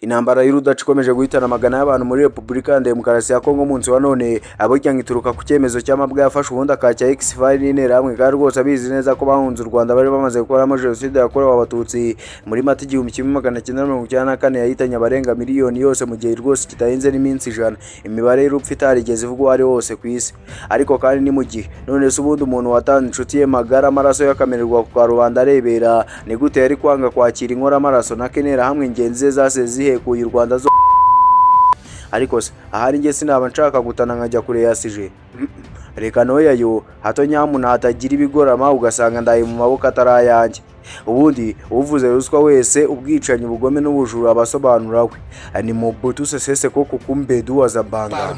Intambara y'urudaca ikomeje guhitana amagana y'abantu muri Repubulika ya Demokarasi ya Kongo umunsi wa none abojyanga ituruka ku cyemezo cy'amabwa yafashe ubundi akacya X-File n'interahamwe kandi rwose abizi neza ko bahunze u Rwanda bari bamaze gukoramo jenoside yakorewe abatutsi muri Mata 1994 yahitanye abarenga miliyoni yose mu gihe rwose kitarenze n'iminsi 100. Imibare y'urupfu itarigeze ivugwa ari hose ku isi, ariko kandi ni mu gihe none se ubundi umuntu watanze inshuti ye magara amaraso yakamererwa ku karubanda arebera ni gute yari kwanga kwakira inkora amaraso na kenera ingenzi zase zihekuye u Rwanda zo. Ariko se ahari nge sinaba nshaka gutana nkajya kure yasije reka noya yo hato nyamuna hatagira ibigorama ugasanga ndaye mu maboko atarayanjye. Ubundi uvuze ruswa wese ubwicanyi ubugome n'ubujura abasobanura we ni Mobutu Sese Seko Kukumbedu wa Zabanga.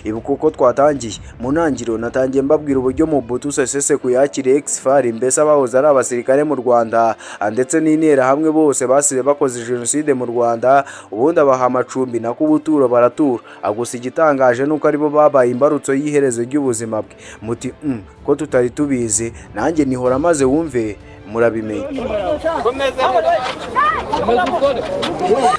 Ibuka uko twatangiye mu ntangiriro natangiye mbabwira uburyo Mobutu Sese Seko yakiriye X-File mbese abahoze ari abasirikare mu Rwanda ndetse n'intera hamwe bose basize bakoze jenoside mu Rwanda, ubundi abaha amacumbi na kubuturo baratura. Gusa igitangaje nuko aribo babaye imbarutso y'iherezo ry'ubuzima bwe. Muti ko tutari tubizi nanjye nihora maze wumve murabimenye.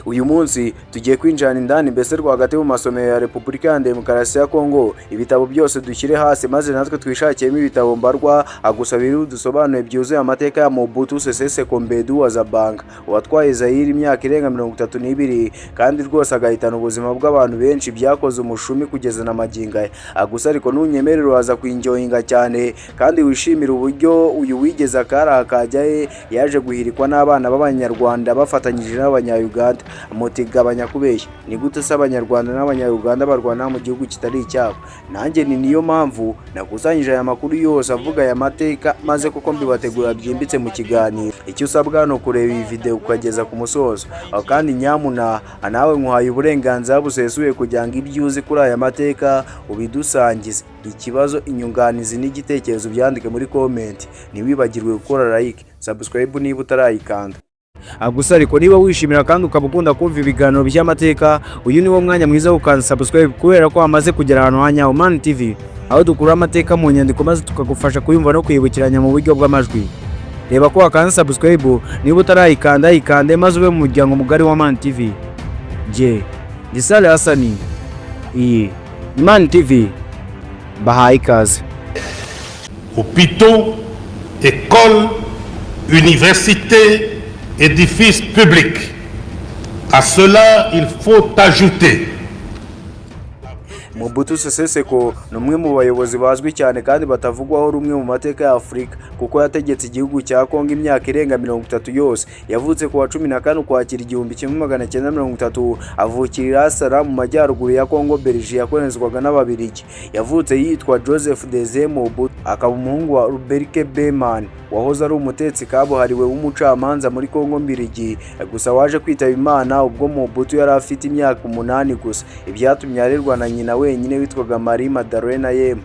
Uyu munsi tugiye kwinjana indani mbese rwagati mu masomero ya Repubulika ya Demokarasi ya Kongo, ibitabo byose dushyire hasi maze natwe twishakiyemo ibitabo mbarwa agusabira udusobanuye byuzuye amateka ya Mobutu Sese Seko Kukumbedu wa Zabanga watwaye Zaire imyaka irenga 32 kandi rwose agahitana ubuzima bw'abantu benshi byakoze umushumi kugeza na maginga. Gusa ariko nunyemerera waza kwinjoyinga cyane kandi wishimira uburyo uyu wigeze akaraka yaje guhirikwa n'abana b'abanyarwanda bafatanyije n'abanya-Uganda. Mutigabanya kubeshya ni gute se abanyarwanda n'abanya-Uganda barwana mu gihugu kitari icyabo? Nanjye ni niyo mpamvu nakusanyije aya makuru yose avuga aya mateka maze kuko mbibategura byimbitse mu kiganiro. Icyo usabwa no kureba iyi video ukageza ku musozo, kandi nyamuna nawe nkuhaye uburenganzira busesuye kugira ngo ibyo uzi kuri aya mateka ubidusangize. Ikibazo, inyunganizi n'igitekerezo byandike muri comment. Ntiwibagirwe gukora like, subscribe niba utarayikanda. Gusa ariko niba wishimira kandi ukaba ukunda kumva ibiganiro by'amateka, uyu niwo mwanya mwiza wo gukanda subscribe kubera ko amaze kugera ahantu hanya Human TV aho dukura amateka mu nyandiko maze tukagufasha kuyumva no kwibukiranya mu buryo bw'amajwi. Reba ko wakanda subscribe niba utarayikanda ikande maze ube mu muryango mugari wa Human TV. Je, Gisale Hasani, iyi Human TV bahaye ikaze. Hôpitaux, écoles, universités, édifices publics. À cela, il faut ajouter Mobutu Sese Seko ni umwe mu bayobozi bazwi cyane kandi batavugwaho rumwe mu mateka ya Afurika kuko yategetse igihugu cya Kongo imyaka irenga 30 yose. Yavutse ku wa 14 Ukwakira 1930 avukira Dar mu majyaruguru ya Kongo Belgique yakorenzwaga n'Ababiligi. Yavutse yitwa Joseph Deze Mobutu, akaba umuhungu wa Robert Beman wahoze ari umutetsi kabuhariwe w'umucamanza muri Kongo Mbirigi. Gusa waje kwitaba Imana ubwo Mobutu yari afite imyaka 8 gusa, ibyatumye arerwa na nyina wenyine witwaga Marie Madalena Yem.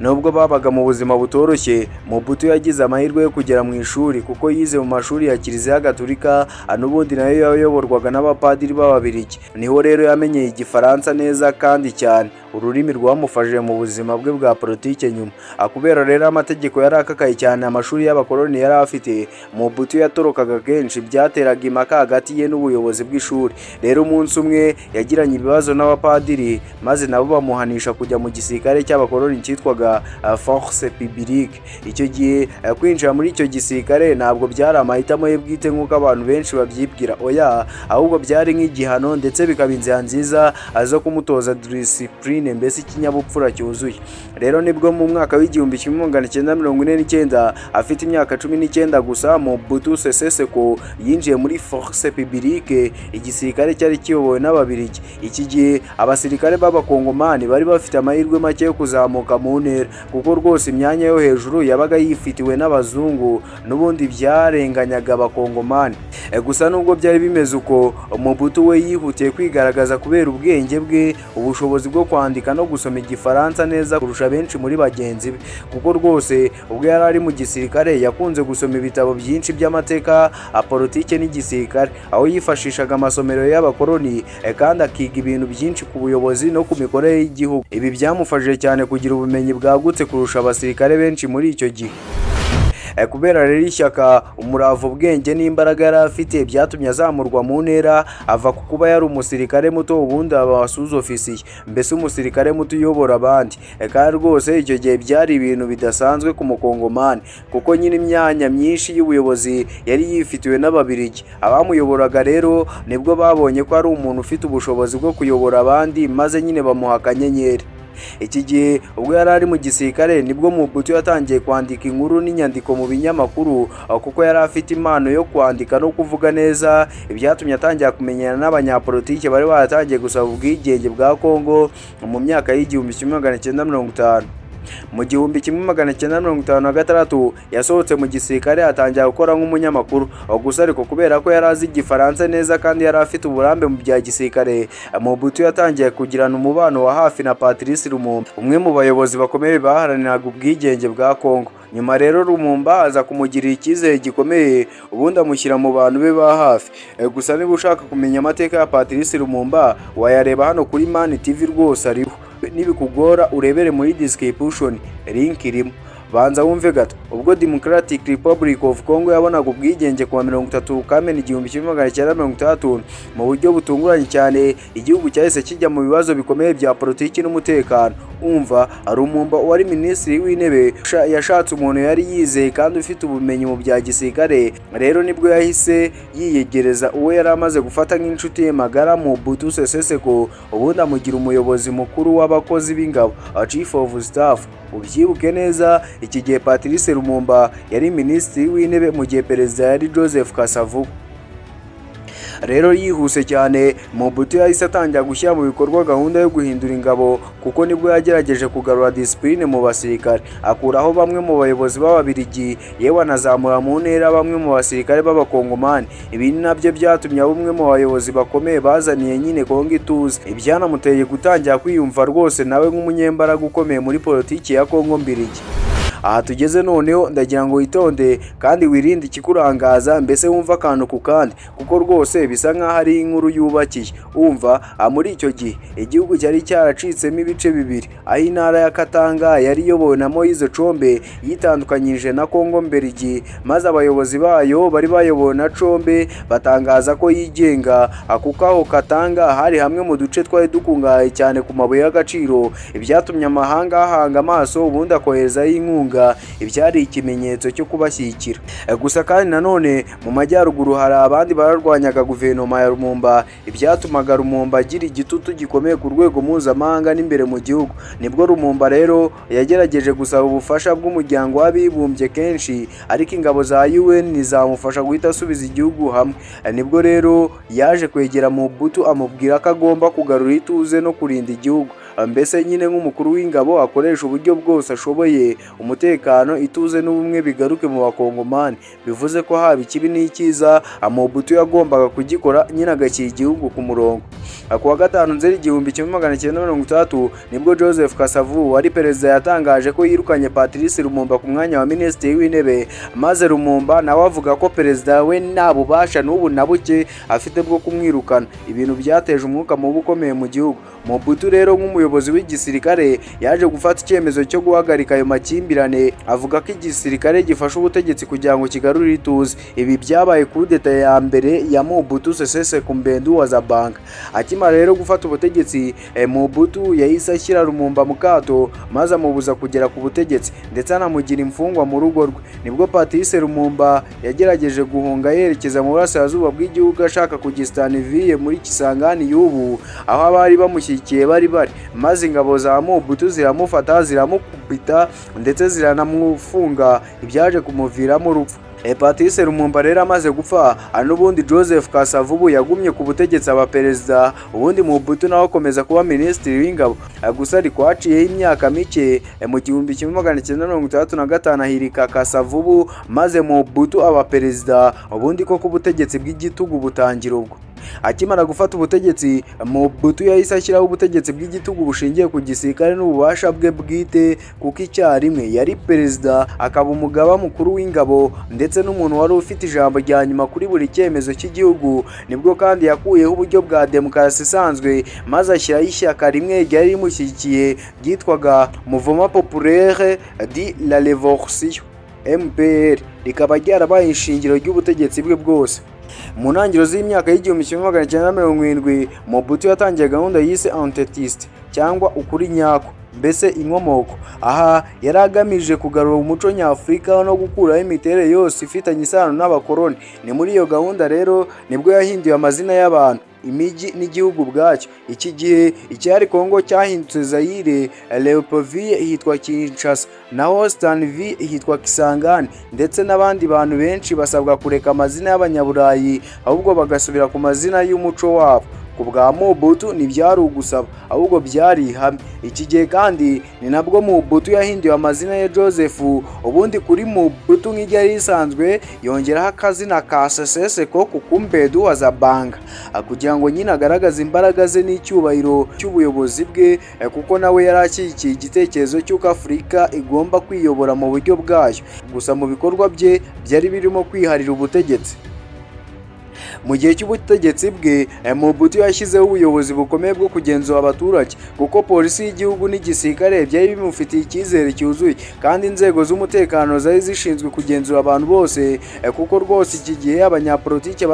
Nubwo babaga mu buzima butoroshye, Mobutu yagize amahirwe yo kugera mu ishuri kuko yize mu mashuri ya Kiliziya Gatolika, n'ubundi nayo yayoborwaga n'abapadiri b'Ababiligi. Niho rero yamenyeye Igifaransa neza kandi cyane, ururimi rwamufashije mu buzima bwe bwa politike nyuma. Kubera rero amategeko yari akakaye cyane amashuri y'abakoloni yari afite, Mobutu yatorokaga kenshi byateraga impaka hagati ye n'ubuyobozi bw'ishuri. Rero umunsi umwe yagiranye ibibazo n'abapadiri maze nabo bamuhanisha kujya mu gisirikare cy'abakoloni cyitwaga Force Publique. Icyo gihe kwinjira muri icyo gisirikare ntabwo byari amahitamo ye bwite nk'uko abantu benshi babyibwira, oya, ahubwo byari nk'igihano ndetse bikaba inzira nziza zo kumutoza discipline mbese ikinyabupfura cyuzuye. Rero nibwo mu mwaka w'1949 afite imyaka 19 gusa, Mobutu Sese Seko yinjiye muri Force Publique, igisirikare cyari kiyobowe n'Ababiligi. Iki gihe abasirikare b'abakongomani bari bafite amahirwe make yo kuzamuka mu ntera kuko rwose imyanya yo hejuru yabaga yifitiwe n'abazungu, n'ubundi byarenganyaga abakongomani. Gusa nubwo byari bimeze uko, Mobutu we yihutiye kwigaragaza kubera ubwenge bwe, ubushobozi bwo kwandika no gusoma Igifaransa neza kurusha benshi muri bagenzi be, kuko rwose ubwo yari ari mu gisirikare yakunze gusoma ibitabo byinshi by'amateka, politike n'igisirikare, aho yifashishaga amasomero y'abakoloni kandi akiga ibintu byinshi ku buyobozi no ku mikorere y'igihugu. Ibi byamufashije cyane kugira ubumenyi bwagutse kurusha abasirikare benshi muri icyo gihe. Kubera rero ishyaka, umurava, ubwenge n'imbaraga yari afite byatumye azamurwa mu ntera, ava ku kuba yari umusirikare muto ubundi aba sous-officier, mbese umusirikare muto uyobora abandi. Kandi rwose icyo gihe byari ibintu bidasanzwe ku mukongomani, kuko nyine imyanya myinshi y'ubuyobozi yari yifitiwe n'Ababiligi. Abamuyoboraga rero nibwo babonye ko ari umuntu ufite ubushobozi bwo kuyobora abandi, maze nyine bamuha akanyenyeri. Iki gihe ubwo yari ari mu gisirikare nibwo Mobutu yatangiye kwandika inkuru n'inyandiko mu binyamakuru, kuko yari afite impano yo kwandika no kuvuga neza, ibyatumye atangira kumenyana n'abanyapolitike bari baratangiye gusaba ubwigenge bwa Kongo mu myaka y'1950. Mu 1956 yasohotse mu gisirikare atangira gukora nk'umunyamakuru. Gusa ariko kubera ko yari azi Igifaransa neza kandi yari afite uburambe mu bya gisirikare, Mobutu yatangiye kugirana umubano wa hafi na Patrice Lumumba, umwe mu bayobozi bakomeye baharaniraga ubwigenge bwa Kongo. Nyuma rero Lumumba aza kumugirira icyizere gikomeye, ubundi amushyira mu bantu be ba hafi. Gusa niba ushaka kumenya amateka ya Patrice Lumumba wayareba hano kuri Mani TV, rwose ariho. Nibikugora urebere muri description, link irimo. Banza wumve gato. Ubwo Democratic Republic of Congo yabonaga ubwigenge kuwa 30 Kamena 1960 mu buryo butunguranye cyane, igihugu cyahise kijya mu bibazo bikomeye bya politiki n'umutekano. Umva, Lumumba wari minisitiri w'intebe yashatse umuntu yari yizeye kandi ufite ubumenyi mu bya gisirikare. Rero nibwo yahise yiyegereza uwo yari amaze gufata nk'inshuti ye magara, Mobutu Sese Seko, ubundi amugira umuyobozi mukuru w'abakozi b'ingabo, Chief of Staff. Ubyibuke neza, iki gihe Patrice Lumumba yari minisitiri w'intebe mu gihe perezida yari Joseph Kasavubu. Rero yihuse cyane, Mobutu yahise atangira gushyira mu bikorwa gahunda yo guhindura ingabo, kuko nibwo yagerageje kugarura discipline mu basirikare, akuraho bamwe mu bayobozi b'Ababiligi, yewe anazamura mu ntera bamwe mu basirikare b'Abakongomani. Ibi nabyo byatumye bamwe mu bayobozi bakomeye bazaniye nyine Kongo ituze. Ibyanamuteye gutangira kwiyumva rwose nawe nk'umunyembaraga ukomeye muri politiki ya Kongo Mbiligi. Aha tugeze noneho ndagira ngo witonde kandi wirinde ikikurangaza, mbese wumva akantu ku kandi, kuko rwose bisa nk'aho ari inkuru yubakiye. Umva, muri icyo gihe igihugu cyari cyaracitsemo ibice bibiri, aho intara ya Katanga yari iyobowe na Moise Chombe yitandukanyije na Kongo Mbiligi, maze abayobozi bayo bari bayobowe na Chombe batangaza ko yigenga, kuko aho Katanga hari hamwe mu duce twari dukungahaye cyane ku mabuye y'agaciro, ibyatumye amahanga ahanga amaso ubundi akoherezaho inkunga, ibyari ikimenyetso cyo kubashyigikira. Gusa kandi nanone mu majyaruguru hari abandi bararwanyaga guverinoma ya Lumumba, ibyatumaga Lumumba agira igitutu gikomeye ku rwego mpuzamahanga n'imbere mu gihugu. Nibwo Lumumba rero yagerageje gusaba ubufasha bw'umuryango w'abibumbye kenshi, ariko ingabo za UN ntizamufasha guhita asubiza igihugu hamwe. Nibwo rero yaje kwegera Mobutu amubwira ko agomba kugarura ituze no kurinda igihugu, mbese nyine nk'umukuru w'ingabo akoresha uburyo bwose ashoboye umutekano, ituze n'ubumwe bigaruke mu Bakongomani. Bivuze ko haba ikibi n'icyiza, Mobutu yagombaga kugikora nyine agashyira igihugu ku murongo. Kuwa 5 Nzeri 1960 nibwo Joseph Kasavubu wari perezida yatangaje ko yirukanye Patrice Lumumba ku mwanya wa minisitiri w'intebe, maze Lumumba nawe avuga ko perezida we nta bubasha n'ubu na buke afite bwo kumwirukana. Ibintu byateje umwuka mubi ukomeye mu gihugu. Mobutu rero nk'umuyobozi w'igisirikare yaje gufata icyemezo cyo guhagarika ayo makimbirane, avuga ko igisirikare gifasha ubutegetsi kugira ngo kigarure ituze. Ibi byabaye coup d'etat ya mbere ya Mobutu Sese Seko Mbendu wa Zabanga. Akimara rero gufata ubutegetsi, Mobutu yahise ashyira Lumumba mu kato, maze amubuza kugera ku butegetsi, ndetse anamugira imfungwa mu rugo rwe. Nibwo Patrice Lumumba yagerageje guhunga yerekeza mu burasirazuba bw'igihugu ashaka kujya Stanleyville muri Kisangani y'ubu, aho abari bamushyigikiye bari, maze ingabo za Mobutu ziramufata, ziramukubita ndetse ziranamufunga, ibyaje kumuviramo urupfu. Patrice Lumumba rero amaze gupfa, n'ubundi Joseph Kasavubu yagumye ku butegetsi aba perezida, ubundi Mobutu nawe akomeza kuba minisitiri w'ingabo. Gusa ariko haciyeho imyaka mike, mu 1965 ahirika Kasavubu, maze Mobutu aba perezida, ubundi ko ku butegetsi bw'igitugu butangira ubwo. Akimara gufata ubutegetsi, Mobutu yahise ashyiraho ubutegetsi bw'igitugu bushingiye ku gisirikare n'ububasha bwe bwite, kuko icyarimwe yari perezida, akaba umugaba mukuru w'ingabo, ndetse n'umuntu wari ufite ijambo rya nyuma kuri buri cyemezo cy'igihugu. Nibwo kandi yakuyeho uburyo bwa demokarasi isanzwe, maze ashyiraho ishyaka rimwe ryari rimushyigikiye ryitwaga Mouvement Populaire de la Révolution. MPR rikaba ryarabaye ishingiro ry'ubutegetsi bwe bwose. Mu ntangiriro z'imyaka y'igihumbi kimwe magana cyenda mirongo irindwi, Mobutu yatangiye gahunda yise Ententiste cyangwa ukuri nyako, mbese inkomoko. Aha yari agamije kugarura umuco nyafurika no gukuraho imiterere yose ifitanye isano n'abakoloni. Ni muri iyo gahunda rero nibwo yahinduye amazina y'abantu, imijyi n'igihugu bwacyo. Iki gihe icyari Kongo cyahindutse Zaire, Leopoldville hitwa Kinshasa, naho Stanleyville hitwa Kisangani, ndetse n'abandi bantu benshi basabwa kureka amazina y'abanyaburayi ahubwo bagasubira ku mazina y'umuco wabo. Ku bwa Mobutu ntibyari ugusaba, ahubwo byari ihame. Iki gihe kandi ni nabwo Mobutu yahinduye amazina ya Joseph, ubundi kuri Mobutu nk'iryari risanzwe yongeraho akazina ka Seseseko Kukumbedu wa Zabanga, kugira ngo nyine agaragaze imbaraga ze n'icyubahiro cy'ubuyobozi bwe, kuko nawe yari ashyigikiye igitekerezo cy'uko Afurika igomba kwiyobora mu buryo bwayo. Gusa mu bikorwa bye byari birimo kwiharira ubutegetsi. Mu gihe cy'ubutegetsi bwe, Mobutu yashyizeho ubuyobozi bukomeye bwo kugenzura abaturage, kuko polisi y'igihugu n'igisirikare byari bimufitiye icyizere cyuzuye, kandi inzego z'umutekano zari zishinzwe kugenzura abantu bose, kuko rwose iki gihe abanyapolitike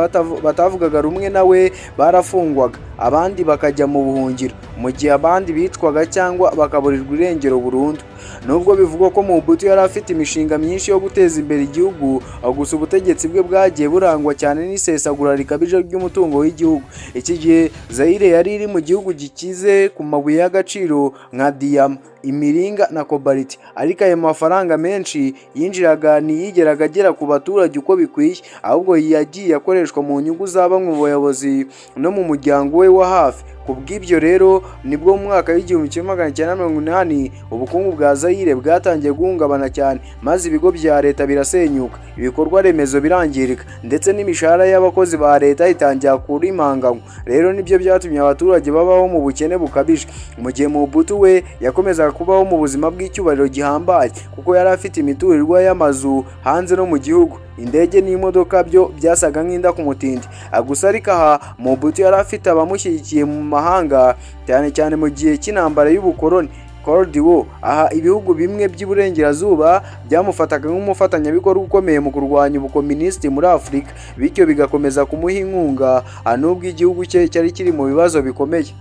batavugaga rumwe nawe barafungwaga, abandi bakajya mu buhungiro, mu gihe abandi bicwaga cyangwa bakaburirwa irengero burundu. Nubwo bivugwa ko Mobutu yari afite imishinga myinshi yo guteza imbere igihugu, gusa ubutegetsi bwe bwagiye burangwa cyane n'isesagura rikabije ry'umutungo w'igihugu. Iki gihe Zaire yari iri mu gihugu gikize ku mabuye y'agaciro nka diyama, imiringa na kobaliti, ariko ayo mafaranga menshi yinjiraga ntiyigeraga agera ku baturage uko bikwiye, ahubwo yagiye akoreshwa mu nyungu za bamwe mu bayobozi no mu muryango we wa hafi. Ku bw'ibyo rero nibwo mu mwaka w'igihumbi kimwe magana cyenda mirongo inani ubukungu bwa Zaire bwatangiye guhungabana cyane, maze ibigo bya leta birasenyuka, ibikorwa remezo birangirika, ndetse n'imishahara y'abakozi ba leta itangira kurimanganywa. Rero nibyo byatumye abaturage babaho mu bukene bukabije, mu gihe Mobutu we yakomezaga kubaho mu buzima bw'icyubahiro gihambaye, kuko yari afite imiturirwa y'amazu hanze no mu gihugu, indege n'imodoka byo byasaga nk'inda ku mutindi. Gusa ariko aha Mobutu yari afite abamushyigikiye mu mahanga, cyane cyane mu gihe cy'intambara y'ubukoloni Cold War. Aha ibihugu bimwe by'iburengerazuba byamufataga nk'umufatanyabikorwa ukomeye mu kurwanya ubukomunisiti muri Afurika, bityo bigakomeza kumuha inkunga nubwo igihugu cye cyari kiri mu bibazo bikomeye.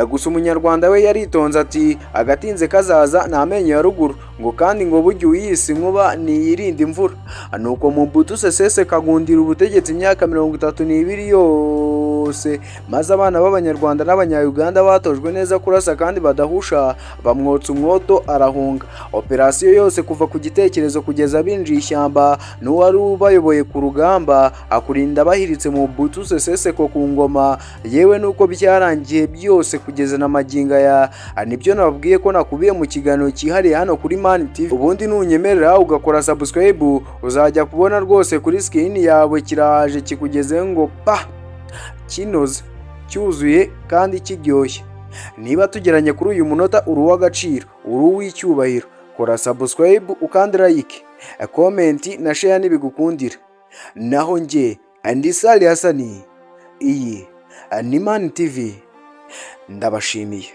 Gusa umunyarwanda we yaritonze ati agatinze kazaza nta menyo ya ruguru, ngo kandi ngo burya uyise inkuba ntiyirinde imvura. Nuko Mobutu Sese Seko agundira ubutegetsi imyaka 32 yose, maze abana b'abanyarwanda n'abanyayuganda batojwe neza kurasa kandi badahusha bamwotsa umwoto arahunga. Operasiyo yose kuva ku gitekerezo kugeza binjiye ishyamba n'uwari ubayoboye ku rugamba akurinda bahiritse Mobutu Sese Seko ku ngoma, yewe nuko byarangiye byose kugeza na maginga ya nibyo nababwiye ko nakubiye mu kiganiro cyihariye hano kuri Man TV. Ubundi nunyemerera ugakora subscribe uzajya kubona rwose kuri screen yawe kiraje kikugezeho ngo pa kinoze cyuzuye kandi kiryoshye. Niba tugeranye kuri uyu munota uri uw'agaciro, uri uw'icyubahiro, kora subscribe ukandi like, comment na share nibigukundira. Naho nge Andy Sali Hassan, iyi ni Man TV, ndabashimiye.